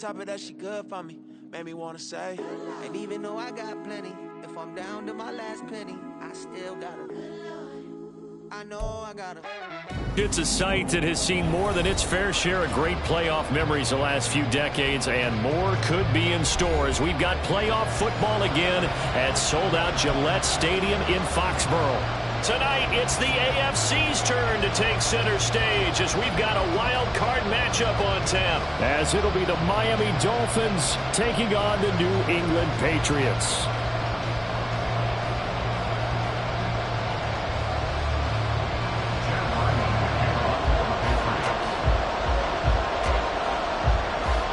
Top of that, she good for me. Made me want to say, and even though I got plenty, if I'm down to my last penny, I still gotta. I know I gotta. It's a site that has seen more than its fair share of great playoff memories the last few decades, and more could be in store as we've got playoff football again at sold-out Gillette Stadium in Foxborough. Tonight, it's the AFC's turn to take center stage as we've got a wild card matchup on tap. As it'll be the Miami Dolphins taking on the New England Patriots.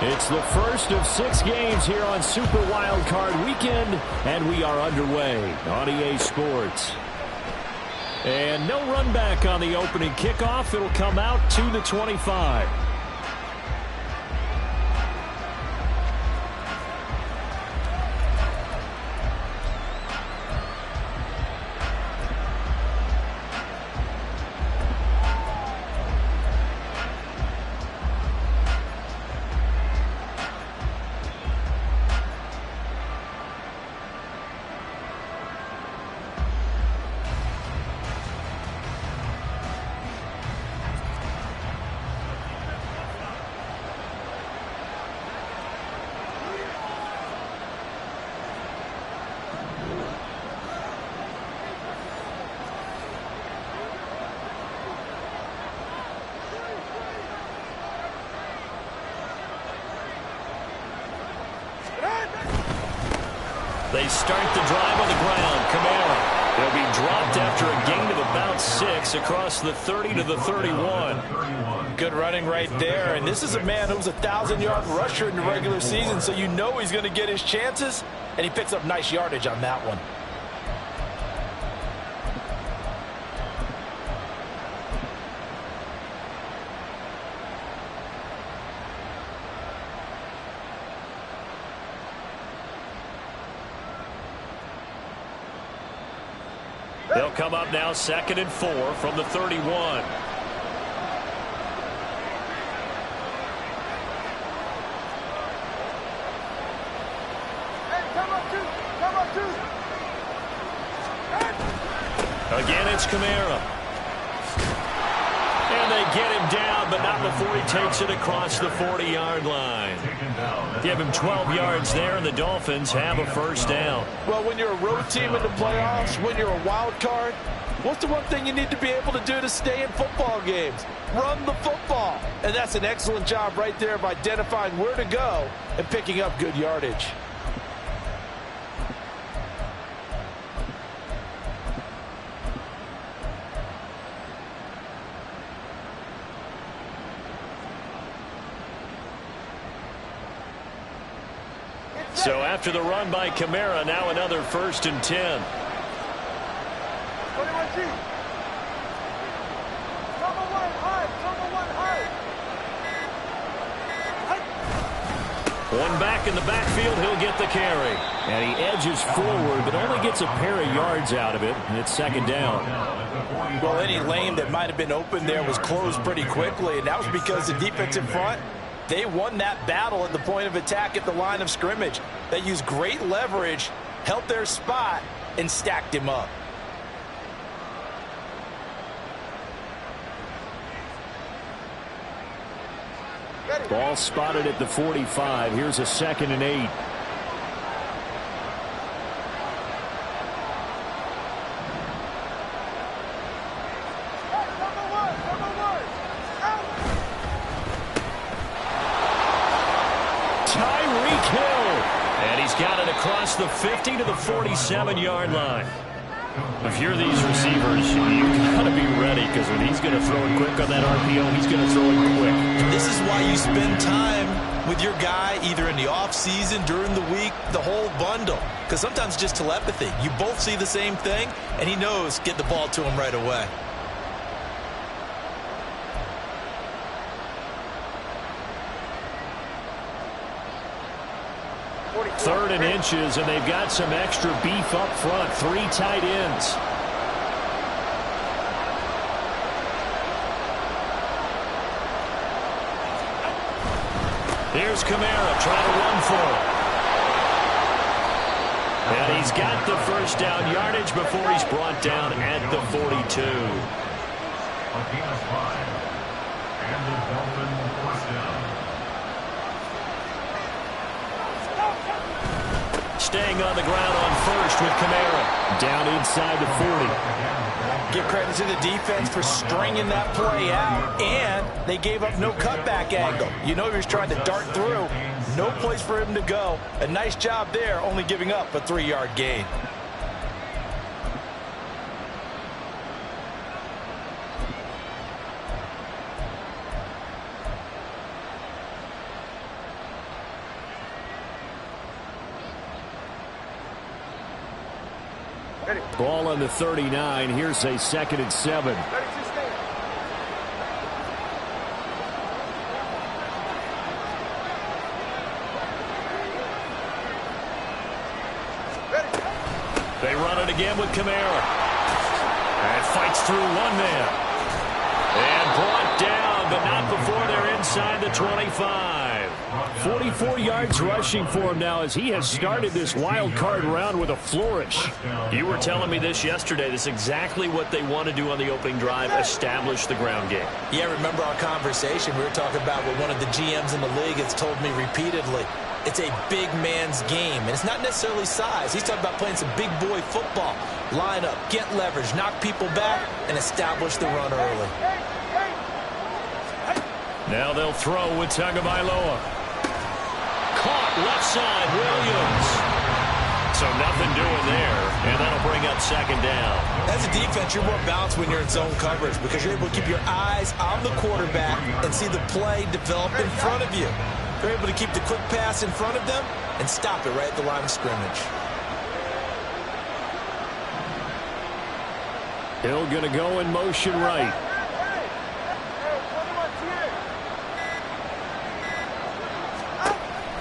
It's the first of 6 games here on Super Wildcard Weekend, and we are underway on EA Sports. And no run back on the opening kickoff. It'll come out to the 25. They start the drive on the ground. Kamara. They'll be dropped after a gain of about 6 across the 30 to the 31. Good running right there. And this is a man who was a 1,000-yard rusher in the regular season, so you know he's going to get his chances, and he picks up nice yardage on that one. They'll come up now 2nd and 4 from the 31. Again, it's Kamara. And they get him down, but not before he takes it across the 40-yard line. Give him 12 yards there, and the Dolphins have a first down. Well, when you're a road team in the playoffs, when you're a wild card, what's the one thing you need to be able to do to stay in football games? Run the football. And that's an excellent job right there of identifying where to go and picking up good yardage. So after the run by Kamara, now another 1st and 10. One back in the backfield, he'll get the carry. And he edges forward, but only gets a pair of yards out of it, and it's 2nd down. Well, any lane that might have been open there was closed pretty quickly, and that was because the defensive front, they won that battle at the point of attack at the line of scrimmage. They used great leverage, held their spot, and stacked him up. Ball spotted at the 45. Here's a 2nd and 8. Got it across the 50 to the 47-yard line. If you're these receivers, you've got to be ready, because when he's going to throw it quick on that RPO, he's going to throw it quick. This is why you spend time with your guy either in the offseason, during the week, the whole bundle. Because sometimes just telepathy. You both see the same thing, and he knows get the ball to him right away. 3rd and inches, and they've got some extra beef up front. 3 tight ends. Here's Kamara trying to run for it. And he's got the first down yardage before he's brought down at the 42. Staying on the ground on first with Kamara. Down inside the 40. Give credit to the defense for stringing that play out, and they gave up no cutback angle. You know he was trying to dart through. No place for him to go. A nice job there, only giving up a 3-yard gain. Ball on the 39. Here's a 2nd and 7. They run it again with Kamara. And fights through one man. And brought down, but not before they're inside the 25. 44 yards rushing for him now as he has started this wild card round with a flourish. You were telling me this yesterday. This is exactly what they want to do on the opening drive, establish the ground game. Yeah, remember our conversation. We were talking about what one of the GMs in the league has told me repeatedly. It's a big man's game, and it's not necessarily size. He's talking about playing some big boy football. Line up, get leverage, knock people back, and establish the run early. Now they'll throw with Tagovailoa. Caught left side, Williams. So nothing doing there, and that'll bring up 2nd down. As a defense, you're more balanced when you're in zone coverage because you're able to keep your eyes on the quarterback and see the play develop in front of you. They're able to keep the quick pass in front of them and stop it right at the line of scrimmage. Hill going to go in motion right.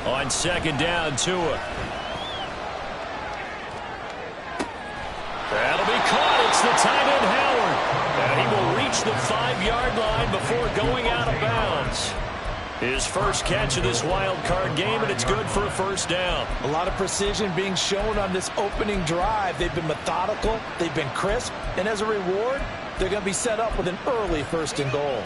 On 2nd down, Tua. That'll be caught. It's the tight end, Howard. And he will reach the 5-yard line before going out of bounds. His first catch of this wild card game, and it's good for a 1st down. A lot of precision being shown on this opening drive. They've been methodical, they've been crisp, and as a reward, they're going to be set up with an early 1st and goal.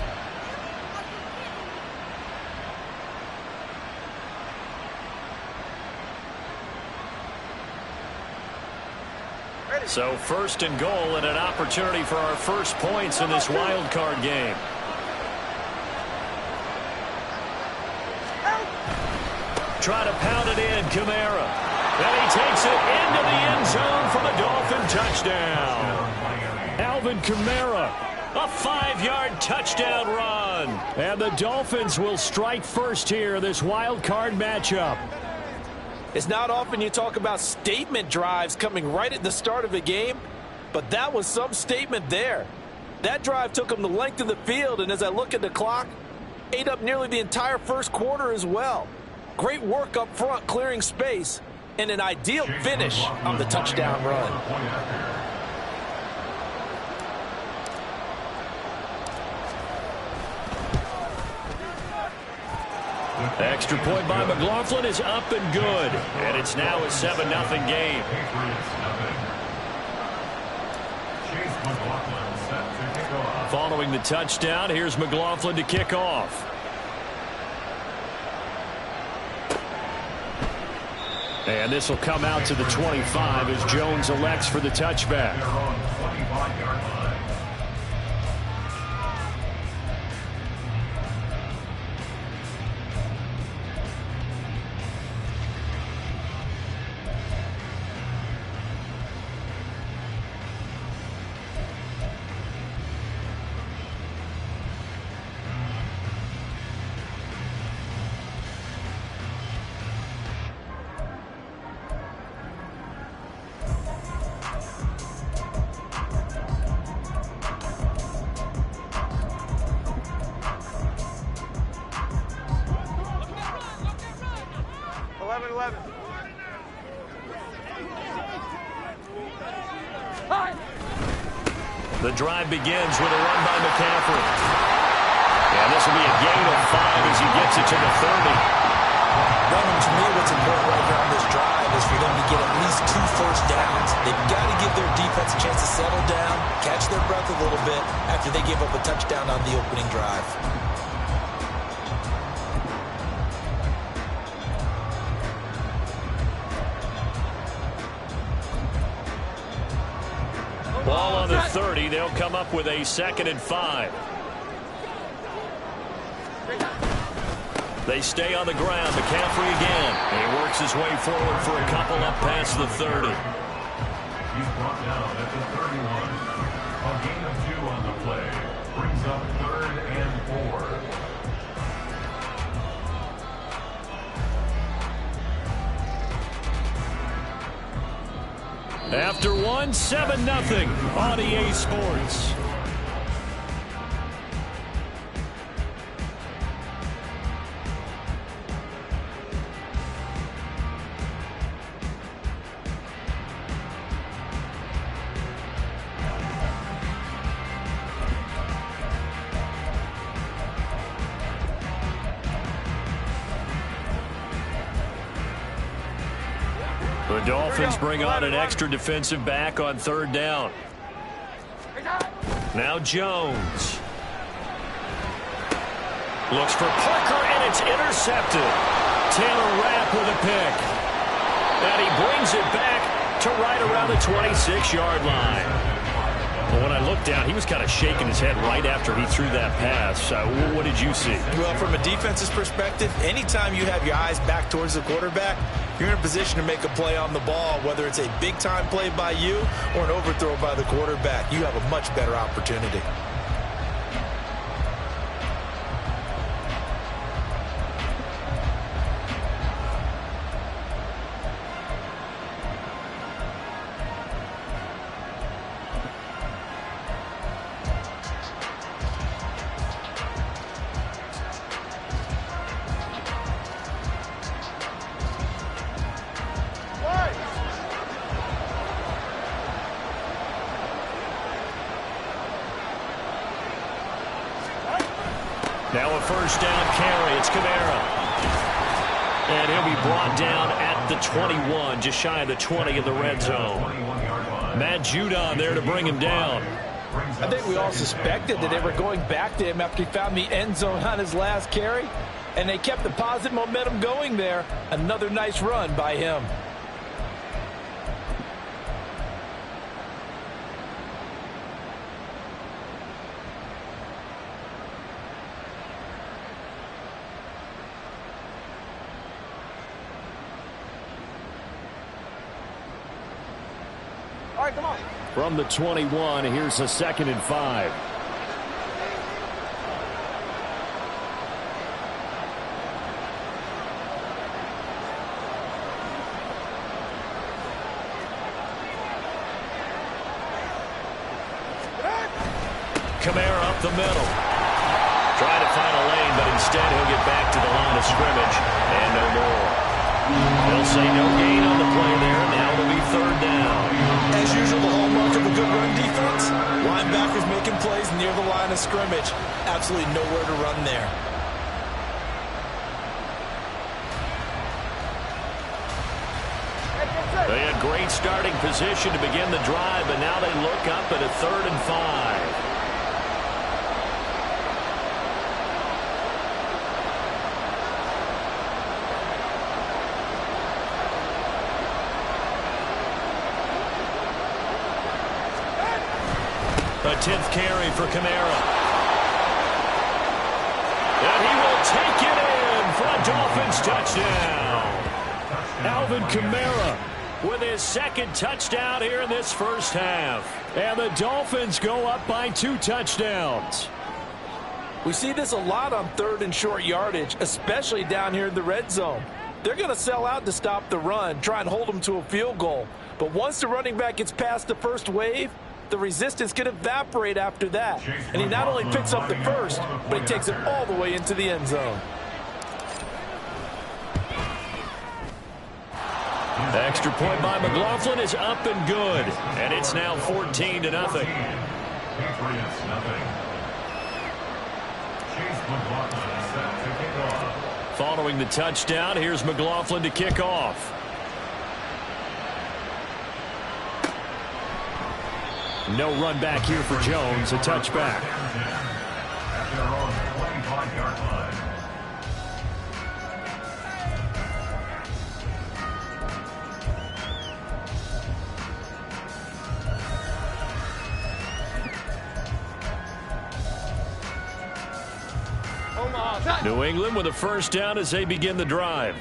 So 1st and goal and an opportunity for our first points in this wild card game. Try to pound it in, Kamara. And he takes it into the end zone for the Dolphin touchdown. Alvin Kamara, a 5-yard touchdown run. And the Dolphins will strike first here, this wild card matchup. It's not often you talk about statement drives coming right at the start of a game, but that was some statement there. That drive took them the length of the field, and as I look at the clock, ate up nearly the entire 1st quarter as well. Great work up front, clearing space, and an ideal finish on the touchdown run. Extra point by McLaughlin is up and good. And it's now a 7-0 game. Following the touchdown, here's McLaughlin to kick off. And this will come out to the 25 as Jones elects for the touchback. The drive begins with a run by McCaffrey. And this will be a gain of 5 as he gets it to the 30. first downs. They've got to give their defense a chance to settle down, catch their breath a little bit after they give up a touchdown on the opening drive. Ball on the 30. They'll come up with a 2nd and 5. They stay on the ground. McCaffrey again. He works his way forward for a couple up past the 30. He's brought down at the 31. A gain of 2 on the play. Brings up 3rd and 4. After one, 7-0 on EA Sports. The Dolphins bring on an extra defensive back on 3rd down. Now Jones. Looks for Parker, and it's intercepted. Taylor Rapp with a pick. And he brings it back to right around the 26-yard line. Well, when I looked down, he was kind of shaking his head right after he threw that pass. What did you see? Well, from a defense's perspective, anytime you have your eyes back towards the quarterback, you're in a position to make a play on the ball, whether it's a big-time play by you or an overthrow by the quarterback. You have a much better opportunity. Now a 1st down carry. It's Kamara. And he'll be brought down at the 21, just shy of the 20 in the red zone. Matt Judon there to bring him down. I think we all suspected that they were going back to him after he found the end zone on his last carry, and they kept the positive momentum going there. Another nice run by him. All right, come on. From the 21, here's a 2nd and 5. Kamara up the middle. Trying to find a lane, but instead he'll get back to the line of scrimmage and no more. They'll say no gain on the play there. Now it'll be 3rd down. As usual, the hallmark of a good run defense, linebackers making plays near the line of scrimmage. Absolutely nowhere to run there. They had great starting position to begin the drive, but now they look up at a 3rd and 5. A 10th carry for Kamara. And he will take it in for a Dolphins touchdown. Alvin Kamara with his 2nd touchdown here in this 1st half. And the Dolphins go up by 2 touchdowns. We see this a lot on 3rd and short yardage, especially down here in the red zone. They're going to sell out to stop the run, try and hold them to a field goal. But once the running back gets past the first wave, the resistance can evaporate after that. And he not only picks up the first, but he takes it all the way into the end zone. The extra point by McLaughlin is up and good. And it's now 14-0. Patriots, nothing. Chase McLaughlin set to kick off. Following the touchdown, here's McLaughlin to kick off. No run back here for Jones. A touchback. At their own 25-yard line. New England with a first down as they begin the drive.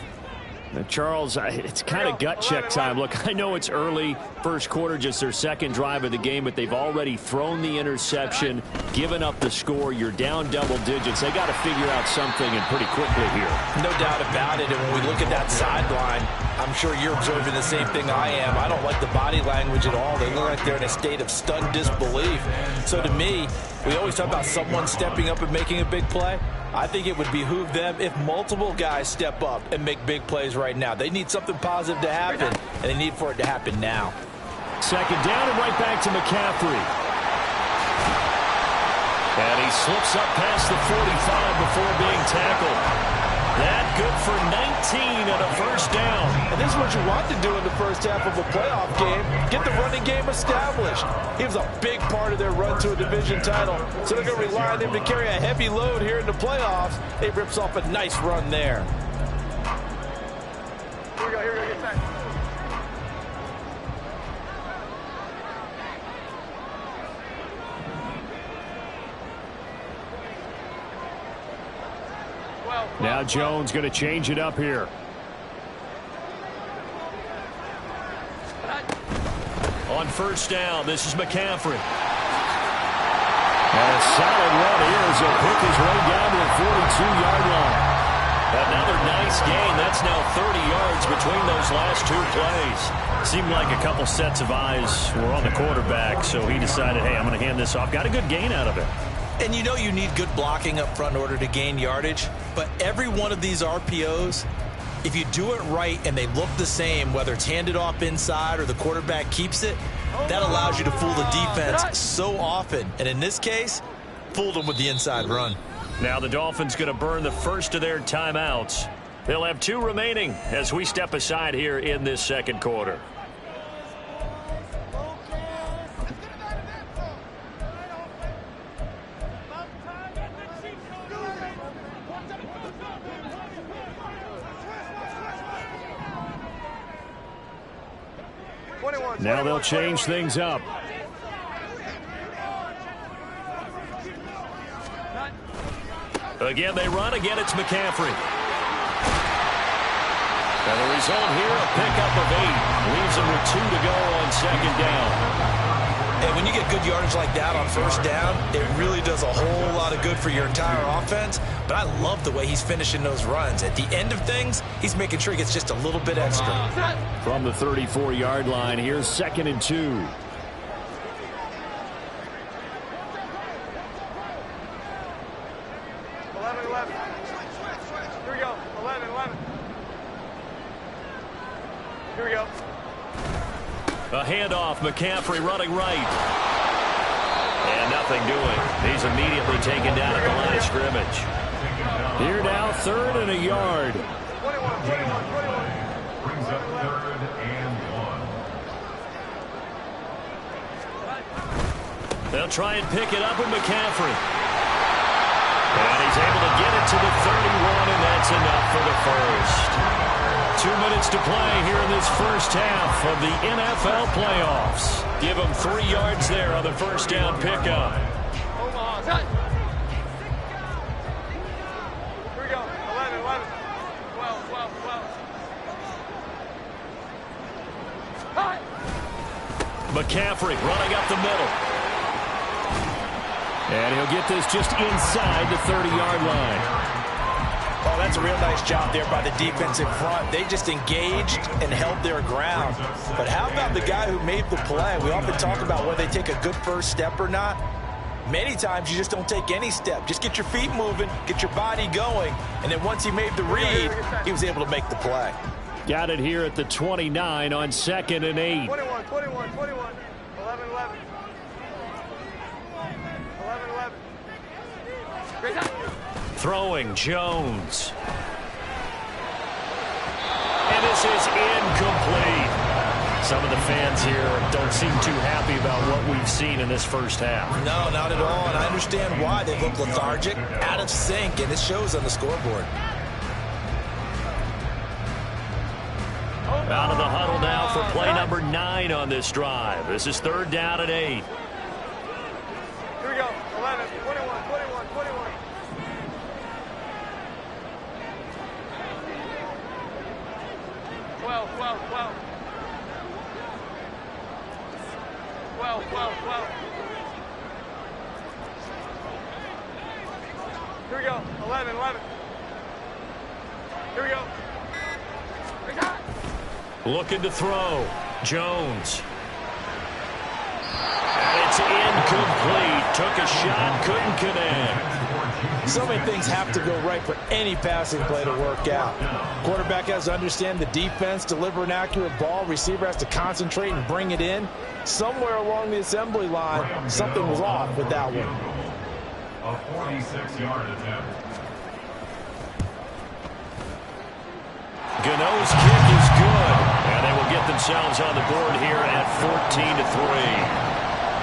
Now, Charles, it's kind of gut check time. Look, I know it's early, first quarter, just their second drive of the game, but they've already thrown the interception, given up the score. You're down double digits. They got to figure out something, and pretty quickly here. No doubt about it. And when we look at that sideline, I'm sure you're observing the same thing I am. I don't like the body language at all. They look like they're in a state of stunned disbelief. So to me, we always talk about someone stepping up and making a big play. I think it would behoove them if multiple guys step up and make big plays right now. They need something positive to happen, and they need for it to happen now. Second down and right back to McCaffrey. And he slips up past the 45 before being tackled. That good for 19 and a first down. And this is what you want to do in the first half of a playoff game. Get the running game established. He was a big part of their run to a division title. So they're going to rely on him to carry a heavy load here in the playoffs. He rips off a nice run there. Here we go, get back. Now Jones going to change it up here. On first down, this is McCaffrey. And a solid run here as he'll pick his way down to the 42-yard line. Another nice gain. That's now 30 yards between those last two plays. Seemed like a couple sets of eyes were on the quarterback, so he decided, hey, I'm going to hand this off. Got a good gain out of it. And you know you need good blocking up front in order to gain yardage. But every one of these RPOs, if you do it right and they look the same, whether it's handed off inside or the quarterback keeps it, that allows you to fool the defense so often. And in this case, fooled them with the inside run. Now the Dolphins going to burn the first of their timeouts. They'll have two remaining as we step aside here in this second quarter. Now they'll change things up. Again, they run. Again, it's McCaffrey. And the result here, a pickup of 8. Leaves them with 2 to go on second down. And when you get good yardage like that on first down, it really does a whole lot of good for your entire offense. But I love the way he's finishing those runs. At the end of things, he's making sure he gets just a little bit extra. From the 34-yard line, here's 2nd and 2. 11. Here we go. 11. Here we go. A handoff, McCaffrey running right. And nothing doing. He's immediately taken down at the line of scrimmage. Here now, 3rd and a yard. 21. Brings up 3rd and 1. They'll try and pick it up with McCaffrey. And he's able to get it to the 31, and that's enough for the first. 2 minutes to play here in this first half of the NFL playoffs. Give them 3 yards there on the first down pickup. Omaha. Here we go. 11. 12. McCaffrey running up the middle. And he'll get this just inside the 30-yard line. Oh, that's a real nice job there by the defense in front. They just engaged and held their ground. But how about the guy who made the play? We often talk about whether they take a good first step or not. Many times you just don't take any step. Just get your feet moving, get your body going, and then once he made the read, he was able to make the play. Got it here at the 29 on 2nd and 8. 21. 11. Great time. Throwing Jones. And this is incomplete. Some of the fans here don't seem too happy about what we've seen in this first half. No, not at all, and I understand why. They look lethargic, out of sync, and it shows on the scoreboard. Out of the huddle now for play number 9 on this drive. This is 3rd down and 8. Here we go. 11, 21, 21, 21. Well. 12. Here we go. 11. Here we go. Looking to throw. Jones. And it's incomplete. Took a shot, couldn't connect. So many things have to go right for any passing play to work out. Quarterback has to understand the defense, deliver an accurate ball. Receiver has to concentrate and bring it in. Somewhere along the assembly line, something was off with that one. A 46-yard attempt. Gano's kick is good, and they will get themselves on the board here at 14-3.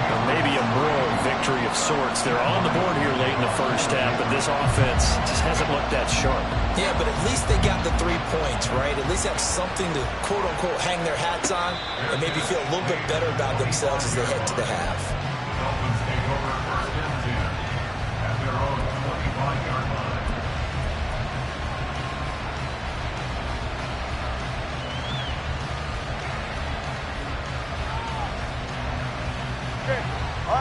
Or maybe a moral victory of sorts. They're on the board here late in the first half, but this offense just hasn't looked that sharp. Yeah, but at least they got the 3 points, right? At least have something to, quote-unquote, hang their hats on and maybe feel a little bit better about themselves as they head to the half. Dolphins take over 1st and 10 at their own 25-yard line.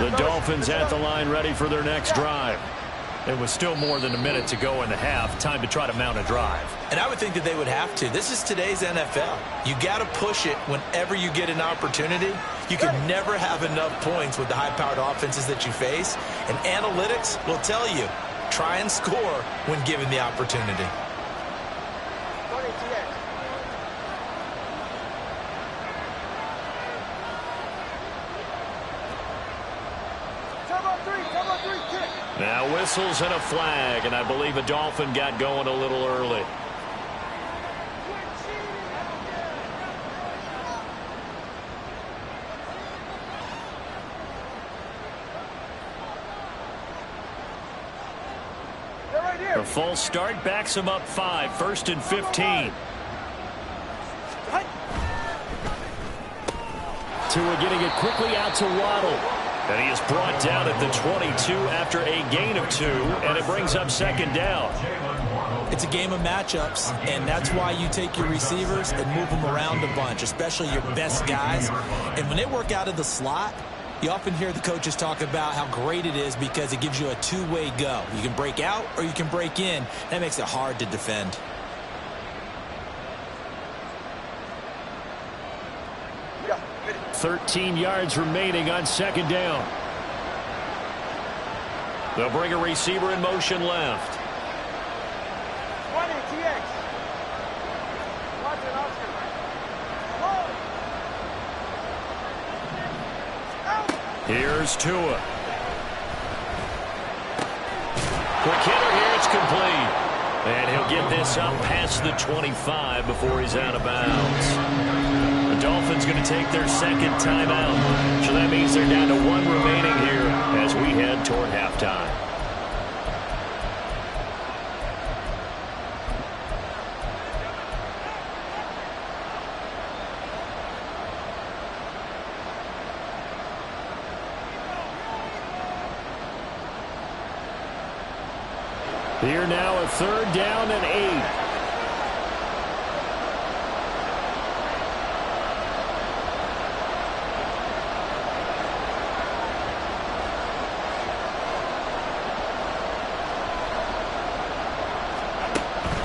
The Dolphins at the line ready for their next drive. It was still more than a minute to go in the half. Time to try to mount a drive. And I would think that they would have to. This is today's NFL. You got to push it whenever you get an opportunity. You can never have enough points with the high-powered offenses that you face. And analytics will tell you, try and score when given the opportunity. Now whistles and a flag, and I believe a Dolphin got going a little early. A false start backs him up 5, 1st and 15. Tua getting it quickly out to Waddle. And he is brought down at the 22 after a gain of 2, and it brings up 2nd down. It's a game of matchups, and that's why you take your receivers and move them around a bunch, especially your best guys. And when they work out of the slot, you often hear the coaches talk about how great it is because it gives you a two-way go. You can break out or you can break in. That makes it hard to defend. Yeah. 13 yards remaining on 2nd down. They'll bring a receiver in motion left. 20 TX. Watch it, Oscar. Here's Tua. Quick hitter here, it's complete. And he'll get this up past the 25 before he's out of bounds. The Dolphins going to take their 2nd timeout. So that means they're down to 1 remaining here as we head toward halftime. Here now a 3rd down and 8.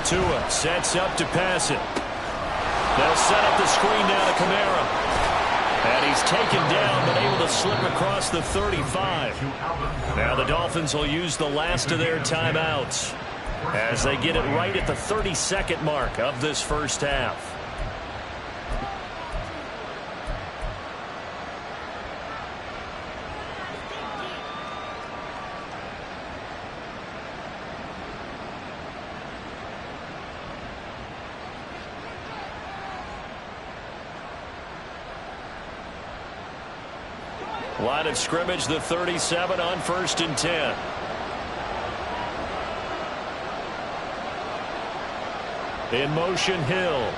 Tua sets up to pass it. They'll set up the screen down to Kamara. And he's taken down, but able to slip across the 35. Now the Dolphins will use the last of their timeouts as they get it right at the 32nd mark of this first half. Line of scrimmage, the 37 on 1st and 10. In motion, Hill.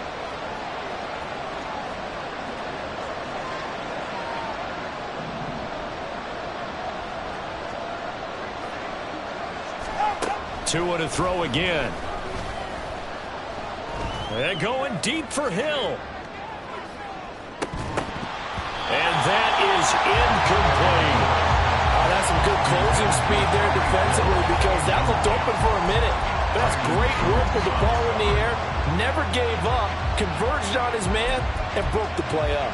Tua to throw again. And going deep for Hill. And that is incomplete. Oh, that's some good closing speed there defensively, because that looked open for a minute. But that's great work with the ball in the air. Never gave up, converged on his man, and broke the play up.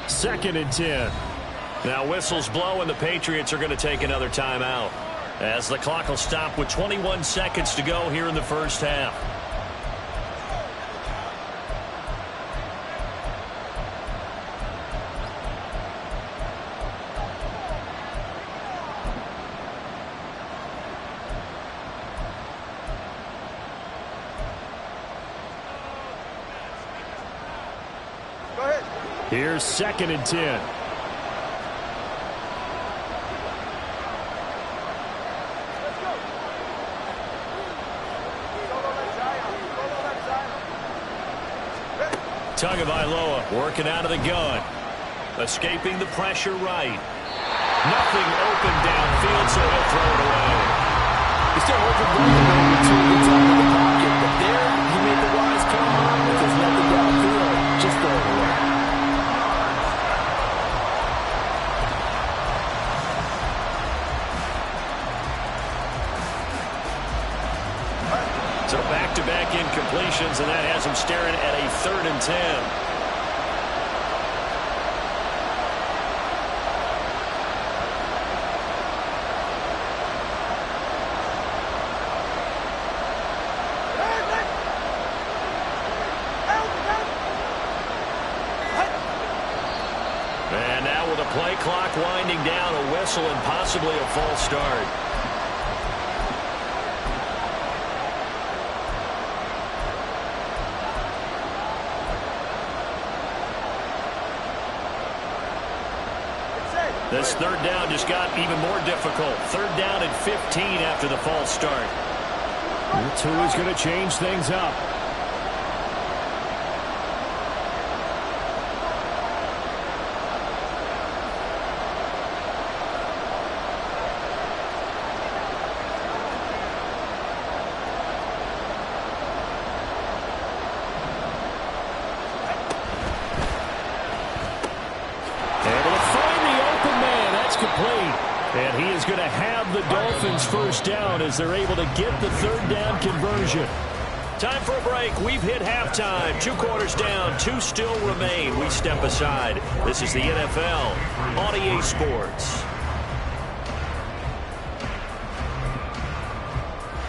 Second and 10. Now whistles blow and the Patriots are going to take another timeout as the clock will stop with 21 seconds to go here in the first half. Here's second and 10. Tagovailoa working out of the gun. Escaping the pressure right. Nothing open downfield, so he'll throw it away. He still overlooked the moment to the top of the pocket, but there he made the wise call. If there's nothing downfield, just throw it away. So back-to-back incompletions, and that has him staring at a 3rd and 10. And now with a play clock winding down, a whistle and possibly a false start. This 3rd down just got even more difficult. 3rd down and 15 after the false start. Tua's going to change things up. And he is going to have the Dolphins first down as they're able to get the 3rd down conversion. Time for a break. We've hit halftime. 2 quarters down. 2 still remain. We step aside. This is the NFL on EA Sports.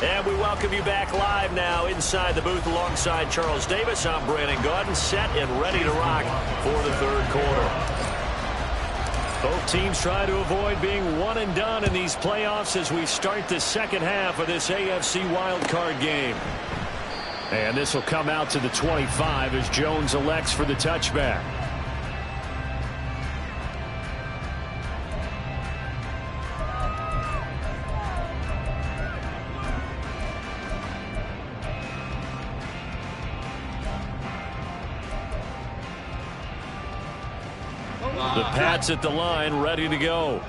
And we welcome you back live now inside the booth alongside Charles Davis. I'm Brandon Gaudin, set and ready to rock for the 3rd quarter. Both teams try to avoid being one and done in these playoffs as we start the second half of this AFC wildcard game. And this will come out to the 25 as Jones elects for the touchback. The Pats at the line, ready to go.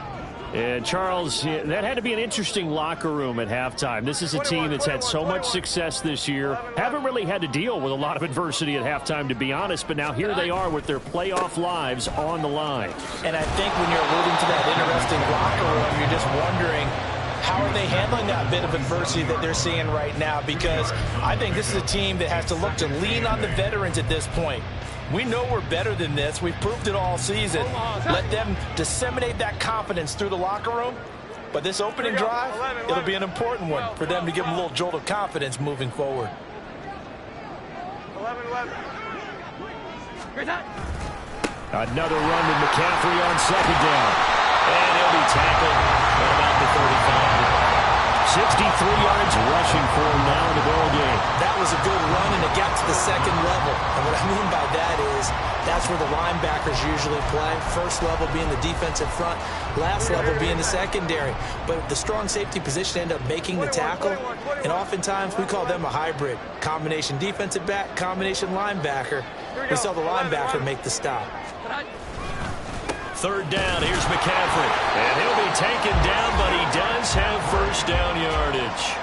And, Charles, that had to be an interesting locker room at halftime. This is a team that's had so much success this year. Haven't really had to deal with a lot of adversity at halftime, to be honest, but now here they are with their playoff lives on the line. And I think when you're alluding to that interesting locker room, you're just wondering, how are they handling that bit of adversity that they're seeing right now? Because I think this is a team that has to look to lean on the veterans at this point. We know we're better than this. We've proved it all season. Let them disseminate that confidence through the locker room But this opening drive, it'll be an important one for them to give them a little jolt of confidence moving forward. 11. Another run with McCaffrey on second down. And he'll be tackled at about the 35. 63 yards rushing for him now in the ball game. That was a good run, and it got to the second level. And what I mean by that is that's where the linebackers usually play. First level being the defensive front, last level being the secondary. But the strong safety position ended up making the tackle, and oftentimes we call them a hybrid. Combination defensive back, combination linebacker. We saw the linebacker make the stop. Third down, here's McCaffrey. And he'll be taken down, but he does have first down yardage.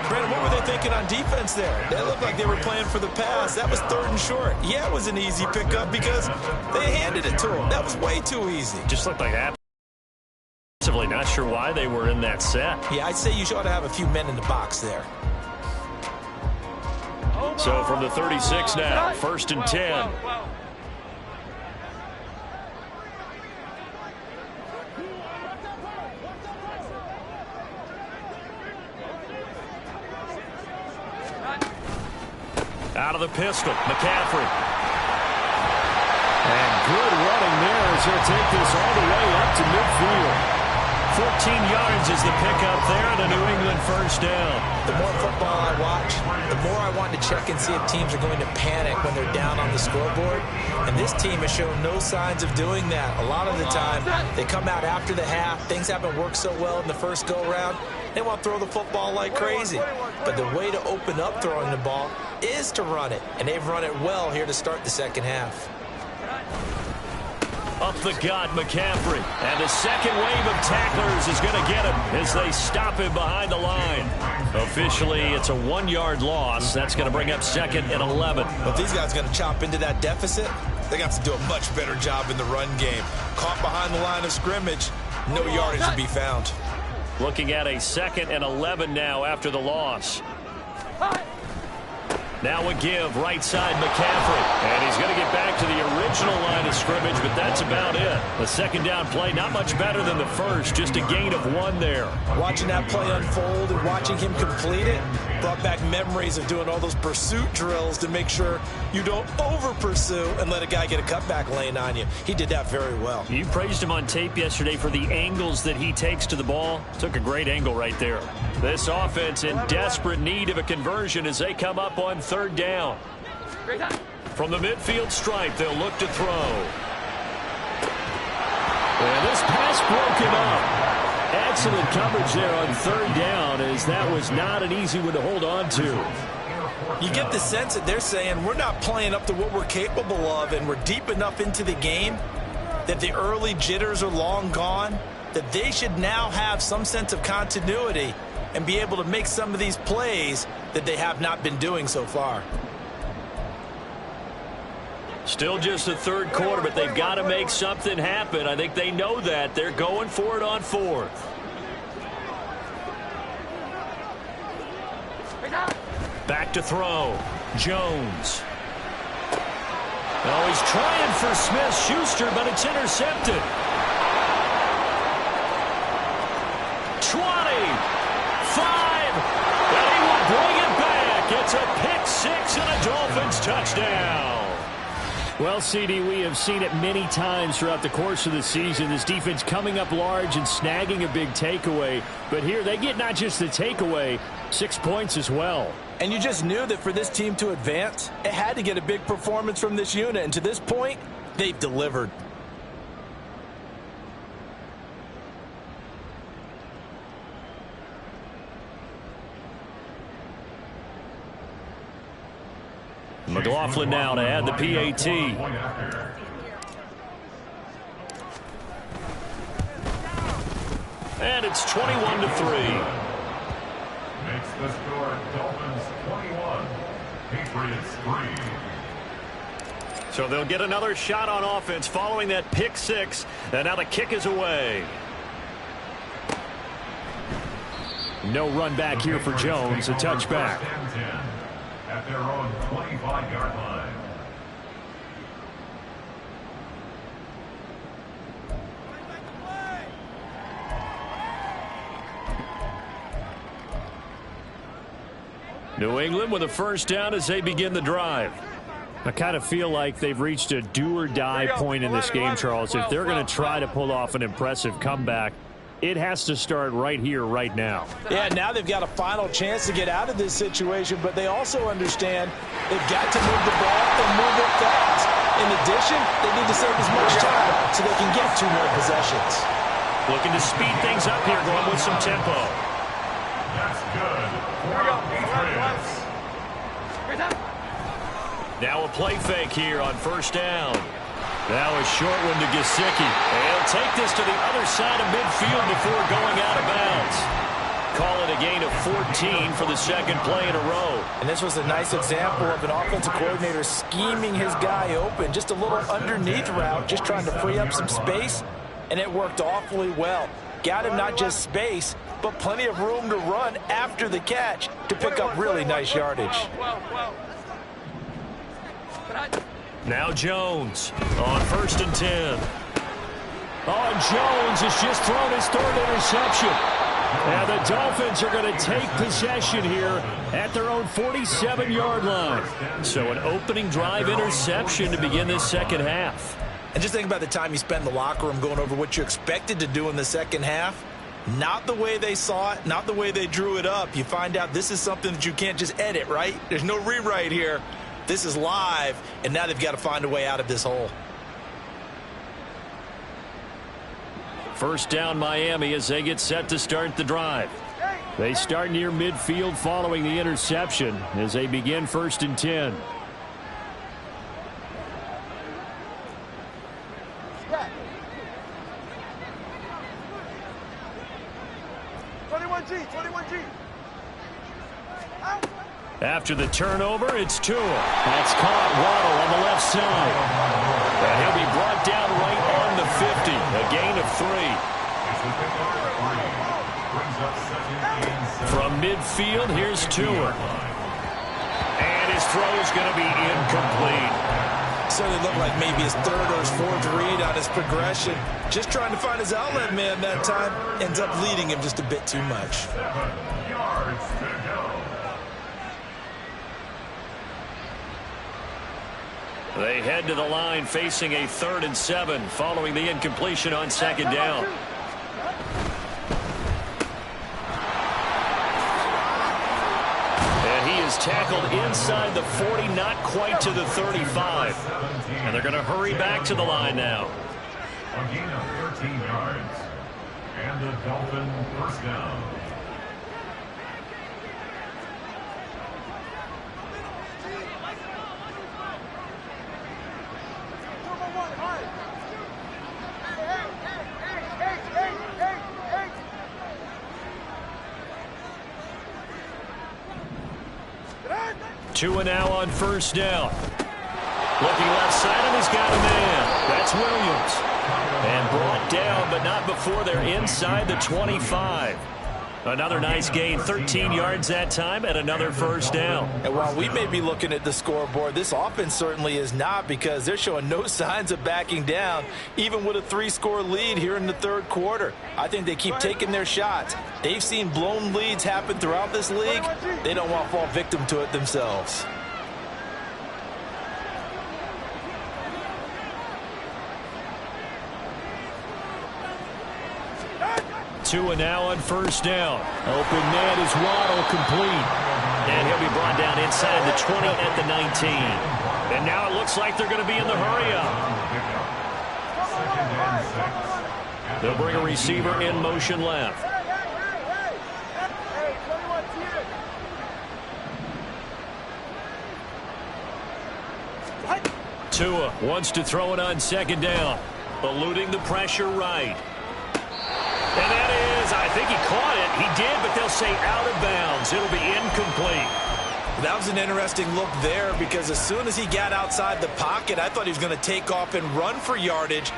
Brandon, what were they thinking on defense there? They looked like they were playing for the pass. That was 3rd and short. Yeah, it was an easy pickup because they handed it to him. That was way too easy. Just looked like that. Not sure why they were in that set. Yeah, I'd say you ought to have a few men in the box there. So from the 36 now, 1st and 10. Out of the pistol, McCaffrey. And good running there as he'll take this all the way up to midfield. 14 yards is the pickup there, and a New England first down. The more football I watch, the more I want to check and see if teams are going to panic when they're down on the scoreboard. And this team has shown no signs of doing that. A lot of the time, they come out after the half. Things haven't worked so well in the first go-around. They want to throw the football like crazy. But the way to open up throwing the ball is to run it. And they've run it well here to start the second half. Up the gut, McCaffrey. And the second wave of tacklers is going to get him as they stop him behind the line. Officially, it's a 1-yard loss. That's going to bring up 2nd and 11. Well, if these guys are going to chop into that deficit, they got to do a much better job in the run game. Caught behind the line of scrimmage, no yardage to be found. Looking at a 2nd and 11 now after the loss. Now a give, right side McCaffrey. And he's going to get back to the original line of scrimmage, but that's about it. The second down play, not much better than the first, just a gain of 1 there. Watching that play unfold and watching him complete it brought back memories of doing all those pursuit drills to make sure you don't over-pursue and let a guy get a cutback lane on you. He did that very well. You praised him on tape yesterday for the angles that he takes to the ball. Took a great angle right there. This offense in desperate need of a conversion as they come up on 3rd down. From the midfield stripe, they'll look to throw. And this pass broken up. Excellent coverage there on 3rd down, as that was not an easy one to hold on to. You get the sense that they're saying we're not playing up to what we're capable of, and we're deep enough into the game that the early jitters are long gone, that they should now have some sense of continuity and be able to make some of these plays that they have not been doing so far. Still just the 3rd quarter, but they've got to make something happen. I think they know that. They're going for it on 4th. Back to throw. Jones. Oh, he's trying for Smith-Schuster, but it's intercepted. 20. 5. And he will bring it back. It's a pick 6 and a Dolphins touchdown. Well, CD, we have seen it many times throughout the course of the season. This defense coming up large and snagging a big takeaway. But here they get not just the takeaway, 6 points as well. And you just knew that for this team to advance, it had to get a big performance from this unit. And to this point, they've delivered. McLaughlin now to add the PAT. And it's 21-3. Makes the score Dolphins 21, Patriots 3. So they'll get another shot on offense following that pick 6. And now the kick is away. No run back here for Jones, a touchback. At their own 25-yard line. New England with a first down as they begin the drive. I kind of feel like they've reached a do-or-die point in this game, Charles. If they're going to try to pull off an impressive comeback, it has to start right here, right now. Yeah, now they've got a final chance to get out of this situation, but they also understand they've got to move the ball and move it fast. In addition, they need to save as much time so they can get 2 more possessions. Looking to speed things up here, going with some tempo. That's good. For the Patriots. Now a play fake here on first down. Now a short one to Gesicki. He'll take this to the other side of midfield before going out of bounds. Call it a gain of 14 for the second play in a row. And this was a nice example of an offensive coordinator scheming his guy open. Just a little underneath route, just trying to free up some space, and it worked awfully well. Got him not just space, but plenty of room to run after the catch to pick up really nice yardage. Now Jones on first and 10. Oh, Jones has just thrown his 3rd interception. And the Dolphins are going to take possession here at their own 47-yard line. So an opening drive interception to begin this second half. And just think about the time you spent in the locker room going over what you expected to do in the second half. Not the way they saw it, not the way they drew it up. You find out this is something that you can't just edit, right? There's no rewrite here. This is live, and now they've got to find a way out of this hole. First down Miami as they get set to start the drive. They start near midfield following the interception as they begin first and 10. After the turnover, it's Tua. That's caught. Waddle on the left side. And he'll be brought down right on the 50. A gain of 3. From midfield, here's Tua. And his throw is going to be incomplete. So it looked like maybe his 3rd or his 4th read on his progression. Just trying to find his outlet man that time. Ends up leading him just a bit too much. 7 yards to go. They head to the line facing a 3rd and 7 following the incompletion on second down. And he is tackled inside the 40, not quite to the 35. And they're going to hurry back to the line now. A gain of 13 yards. And the Dolphin first down. Tua now on first down. Looking left side, and he's got a man. That's Williams. And brought down, but not before they're inside the 25. Another nice gain, 13 yards that time, and another first down. And while we may be looking at the scoreboard, this offense certainly is not, because they're showing no signs of backing down, even with a 3-score lead here in the 3rd quarter. I think they keep taking their shots. They've seen blown leads happen throughout this league. They don't want to fall victim to it themselves. Tua now on first down. Open man is Waddle, complete. And he'll be brought down inside the 20 at the 19. And now it looks like they're going to be in the hurry-up. They'll bring a receiver in motion left. Tua wants to throw it on second down. Eluding the pressure right. And that is, I think he caught it. He did, but they'll say out of bounds. It'll be incomplete. That was an interesting look there, because as soon as he got outside the pocket, I thought he was going to take off and run for yardage.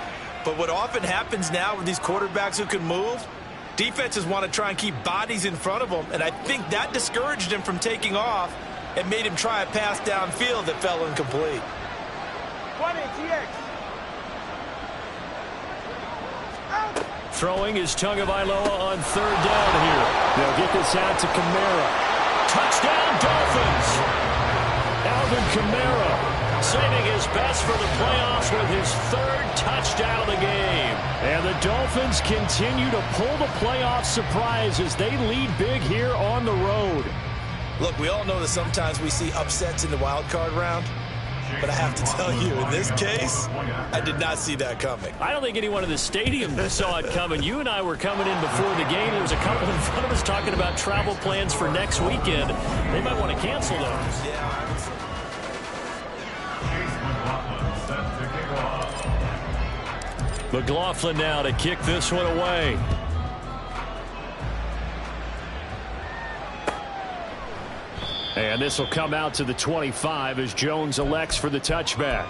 But what often happens now with these quarterbacks who can move, defenses want to try and keep bodies in front of them, and I think that discouraged him from taking off and made him try a pass downfield that fell incomplete. Throwing is Tagovailoa on third down here. They'll get this out to Kamara. Touchdown, Dolphins. Alvin Kamara saving his best for the playoffs with his third touchdown of the game. And the Dolphins continue to pull the playoff surprise as they lead big here on the road. Look, we all know that sometimes we see upsets in the wild card round. But I have to tell you, in this case, I did not see that coming. I don't think anyone in the stadium saw it coming. You and I were coming in before the game. There was a couple in front of us talking about travel plans for next weekend. They might want to cancel those. Yeah. McLaughlin now to kick this one away. And this will come out to the 25 as Jones elects for the touchback.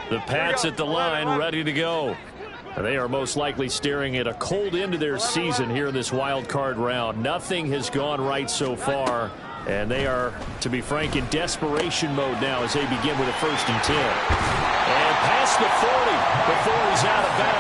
The Pats at the line, ready to go. They are most likely staring at a cold end to their season here in this wild card round. Nothing has gone right so far, and they are, to be frank, in desperation mode now as they begin with a 1st and 10. And past the 40 before he's out of bounds.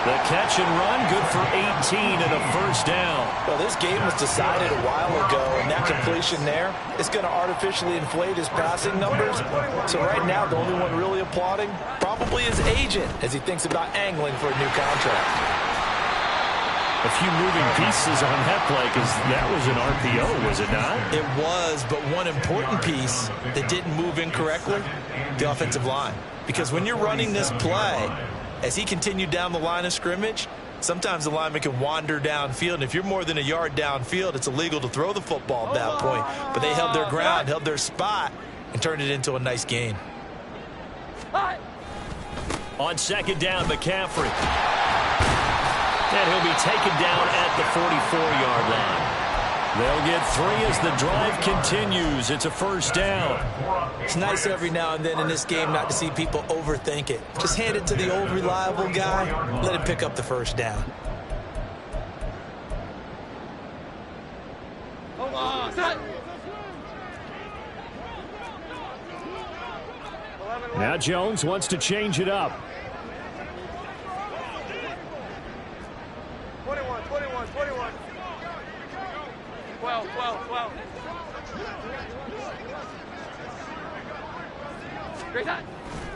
The catch and run, good for 18 and a 1st down. Well, this game was decided a while ago, and that completion there is going to artificially inflate his passing numbers. So right now, the only one really applauding probably his agent as he thinks about angling for a new contract. A few moving pieces on that play because that was an RPO, was it not? It was, but one important piece that didn't move incorrectly, the offensive line. Because when you're running this play, as he continued down the line of scrimmage, sometimes the lineman can wander downfield, and if you're more than a yard downfield, it's illegal to throw the football at that point. But they held their ground, held their spot, and turned it into a nice gain. On 2nd down, McCaffrey. And he'll be taken down at the 44-yard line. They'll get 3 as the drive continues. It's a 1st down. It's nice every now and then in this game not to see people overthink it. Just hand it to the old reliable guy. Let him pick up the 1st down. Now Jones wants to change it up. 21. 12. Great time.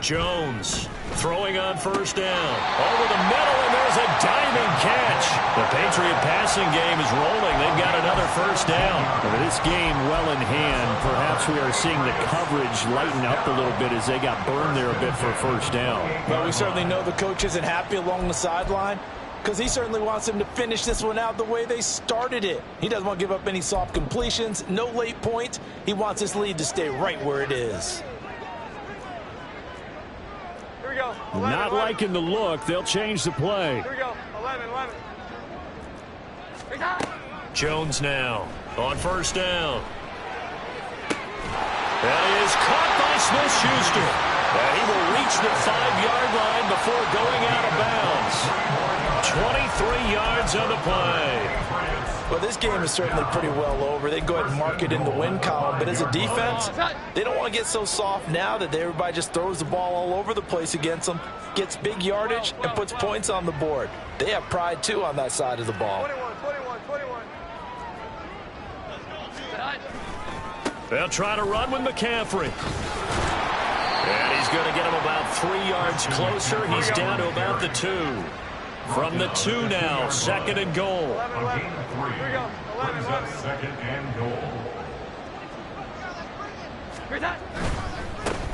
Jones throwing on 1st down. Over the middle, and there's a diving catch. The Patriot passing game is rolling. They've got another 1st down. With this game well in hand, perhaps we are seeing the coverage lighten up a little bit as they got burned there a bit for 1st down. But we certainly know the coach isn't happy along the sideline, because he certainly wants them to finish this one out the way they started it. He doesn't want to give up any soft completions, no late points. He wants this lead to stay right where it is. Here we go. 11, Not 11. liking the look. They'll change the play. Here we go. 11. Great time. Jones now on 1st down. That is caught by Smith-Schuster. And he will reach the 5-yard line before going out of bounds. 23 yards on the play. Well, this game is certainly pretty well over. They go ahead and mark it in the win column. But as a defense, they don't want to get so soft now that everybody just throws the ball all over the place against them, gets big yardage, and puts points on the board. They have pride, too, on that side of the ball. 21. They'll try to run with McCaffrey. And he's going to get him about 3 yards closer. He's down to about the 2. From the 2 now, 2nd and goal. 11. Here we go. Brings up 2nd and goal. Great time.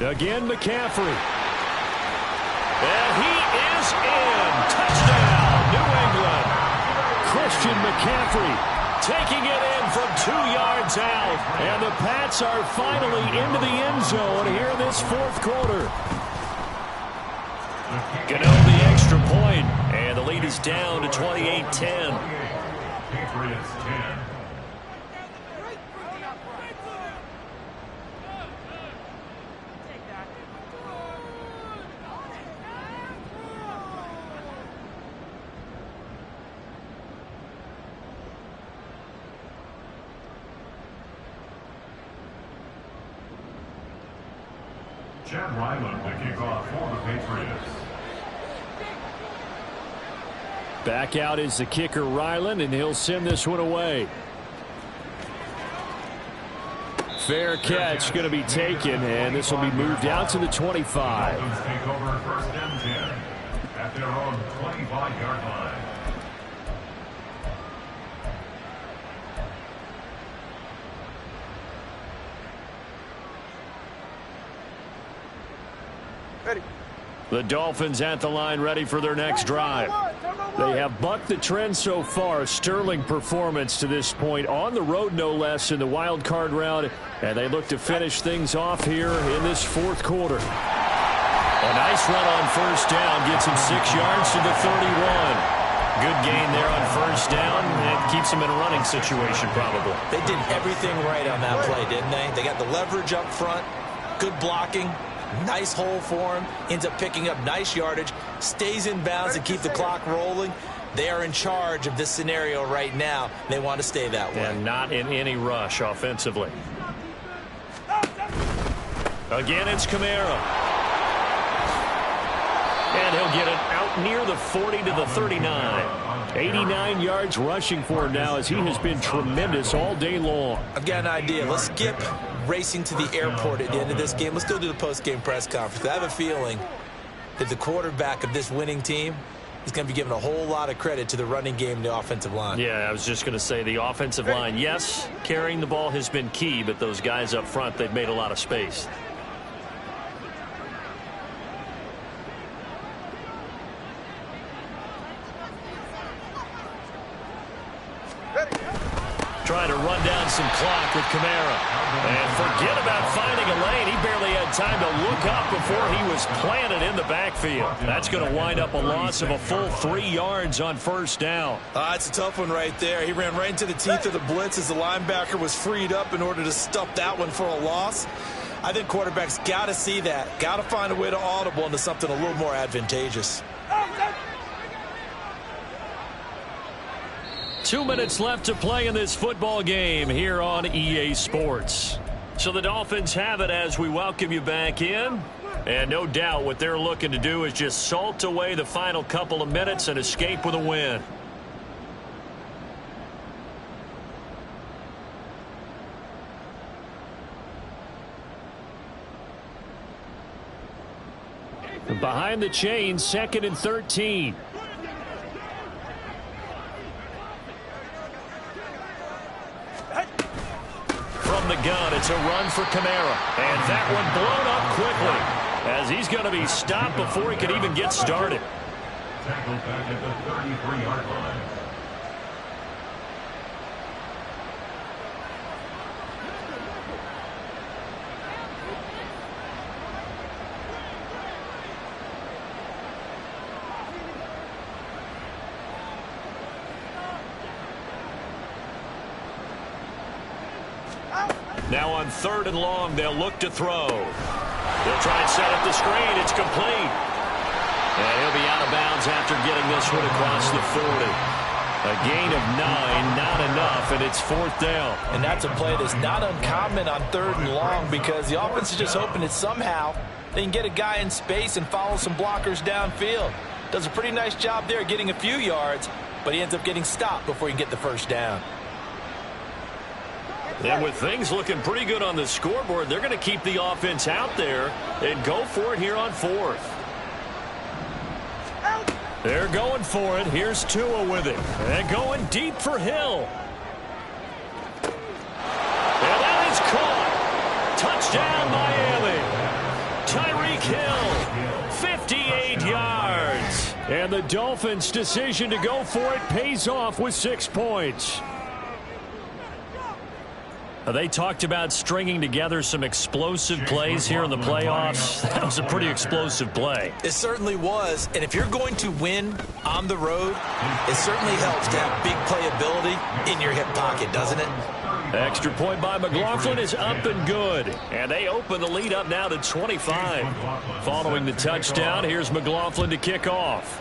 Again, McCaffrey. And he is in. Touchdown, New England. Christian McCaffrey Taking it in from 2 yards out. And the Pats are finally into the end zone here in this 4th quarter. Get out the extra point, and the lead is down to 28-10. Patriots 10. Chad Ryland to kick off for the Patriots. Back out is the kicker, Ryland, and he'll send this one away. Fair catch going to be taken, and this will be moved out to the 25. Dolphins take over 1st and 10 at their own 25-yard line. Ready. The Dolphins at the line, ready for their next drive. They have bucked the trend so far. A sterling performance to this point, on the road no less, in the wild card round, and they look to finish things off here in this 4th quarter. A nice run on 1st down, gets him 6 yards to the 31. Good gain there on 1st down, and keeps them in a running situation probably. They did everything right on that play, didn't they? They got the leverage up front, good blocking, nice hole for him, ends up picking up nice yardage, stays in bounds to keep the clock rolling. They are in charge of this scenario right now. They want to stay that way. And not in any rush offensively. Again, it's Kamara. And he'll get it out near the 40 to the 39. 89 yards rushing for him now, as he has been tremendous all day long. I've got an idea. Let's skip racing to the airport at the end of this game. Let's go to the post-game press conference. I have a feeling that the quarterback of this winning team is going to be giving a whole lot of credit to the running game and the offensive line. Yeah, I was just going to say the offensive line, yes, carrying the ball has been key, but those guys up front, they've made a lot of space. Trying to run down some clock with Kamara. And forget about finding a lane. He barely had time to look up before he was planted in the backfield. That's going to wind up a loss of a full 3 yards on 1st down. It's a tough one right there. He ran right into the teeth of the blitz as the linebacker was freed up in order to stuff that one for a loss. I think quarterbacks got to see that. Got to find a way to audible into something a little more advantageous. 2 minutes left to play in this football game here on EA Sports. So the Dolphins have it as we welcome you back in. And no doubt what they're looking to do is just salt away the final couple of minutes and escape with a win. Behind the chains, 2nd and 13. From the gun, it's a run for Kamara. And that one blown up quickly, as he's going to be stopped before he can even get started. Tackled back at the 33-yard line. Now on 3rd and long, they'll look to throw. They'll try and set up the screen. It's complete. And he'll be out of bounds after getting this one across the 40. A gain of 9, not enough, and it's 4th down. And that's a play that's not uncommon on 3rd and long, because the offense is just hoping that somehow they can get a guy in space and follow some blockers downfield. Does a pretty nice job there getting a few yards, but he ends up getting stopped before he can get the 1st down. And with things looking pretty good on the scoreboard, they're going to keep the offense out there and go for it here on 4th. They're going for it. Here's Tua with it. And going deep for Hill. And that is caught. Touchdown, Miami. Tyreek Hill, 58 yards. And the Dolphins' decision to go for it pays off with 6 points. They talked about stringing together some explosive plays here in the playoffs. That was a pretty explosive play. It certainly was. And if you're going to win on the road, it certainly helps to have big playability in your hip pocket, doesn't it? Extra point by McLaughlin is up and good. And they open the lead up now to 25. Following the touchdown, here's McLaughlin to kick off.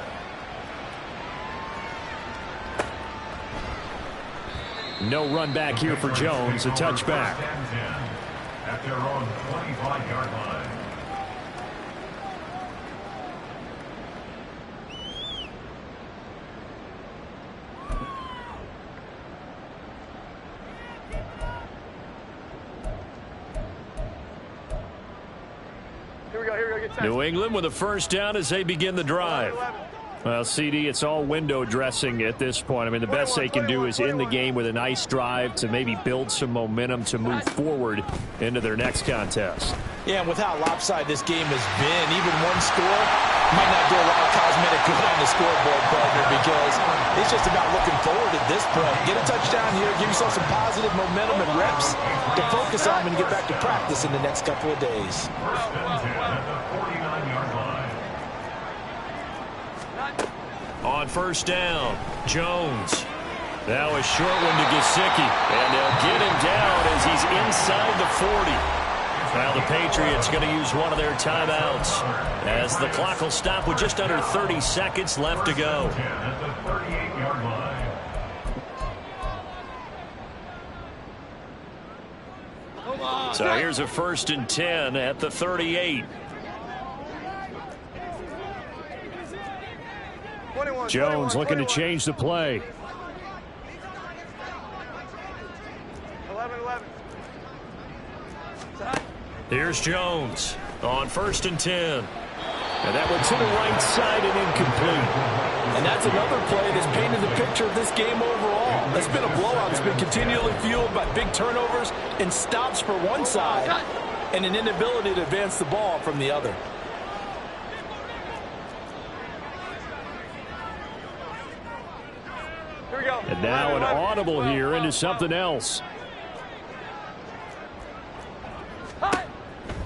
No run back here for Jones. A touchback. At their own 25-yard line. we go. Get 10. New England with a first down as they begin the drive. Well, CD, it's all window dressing at this point. I mean, the best they can do is in the game with a nice drive to maybe build some momentum to move forward into their next contest. Yeah, and with how lopsided this game has been, even one score might not do a lot of cosmetic good on the scoreboard, partner, because it's just about looking forward at this point. Get a touchdown here, give yourself some positive momentum and reps to focus on and get back to practice in the next couple of days. First and 10 at the 49-yard line. On first down, Jones. Now a short one to Gesicki, and they'll get him down as he's inside the 40. Now the Patriots going to use one of their timeouts as the clock will stop with just under 30 seconds left to go. At the 38-yard line. So here's a first and 10 at the 38. Jones looking to change the play. 11. Here's Jones on first and 10. And that one to the right side and incomplete. And that's another play that's painted the picture of this game overall. It's been a blowout. It's been continually fueled by big turnovers and stops for one side and an inability to advance the ball from the other. Here we go. And now an audible here into something else.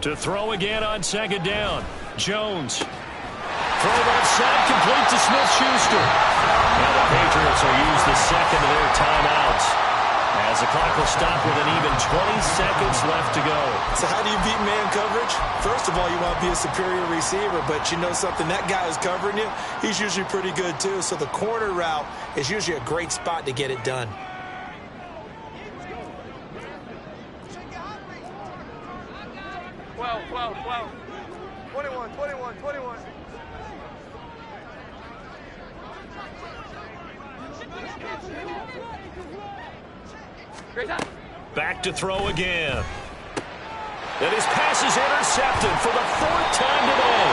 To throw again on second down. Jones. Throw left side, complete to Smith-Schuster. Now the Patriots will use the second of their timeouts as the clock will stop with an even 20 seconds left to go. So how do you beat man coverage? First of all, you want to be a superior receiver, but you know something, that guy who's covering you, he's usually pretty good too. So the corner route is usually a great spot to get it done. Well. 21. Back to throw again. And his pass is intercepted for the fourth time today.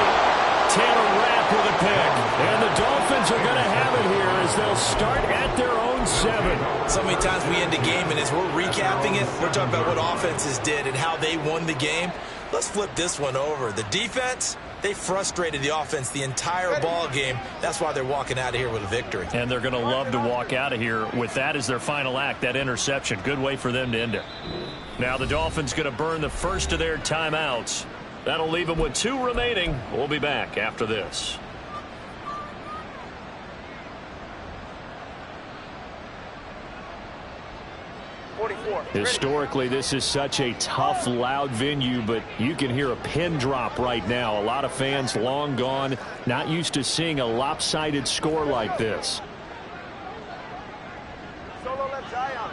Taylor Rapp with a pick. And the Dolphins are going to have it here as they'll start at their own 7. So many times we end a game, and as we're recapping it, we're talking about what offenses did and how they won the game. Let's flip this one over. The defense, they frustrated the offense the entire ball game. That's why they're walking out of here with a victory. And they're going to love to walk out of here with that as their final act, that interception. Good way for them to end it. Now the Dolphins going to burn the first of their timeouts. That'll leave them with 2 remaining. We'll be back after this. Historically, this is such a tough, loud venue, but you can hear a pin drop right now. A lot of fans long gone, not used to seeing a lopsided score like this. Solo left Zion.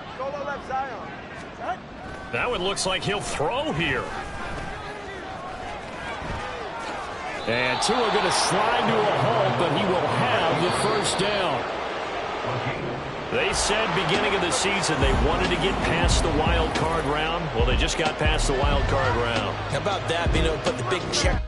That one looks like he'll throw here. And Tua going to slide to a halt, but he will have the first down. They said beginning of the season they wanted to get past the wild card round. Well, they just got past the wild card round. How about that, being able to put the big check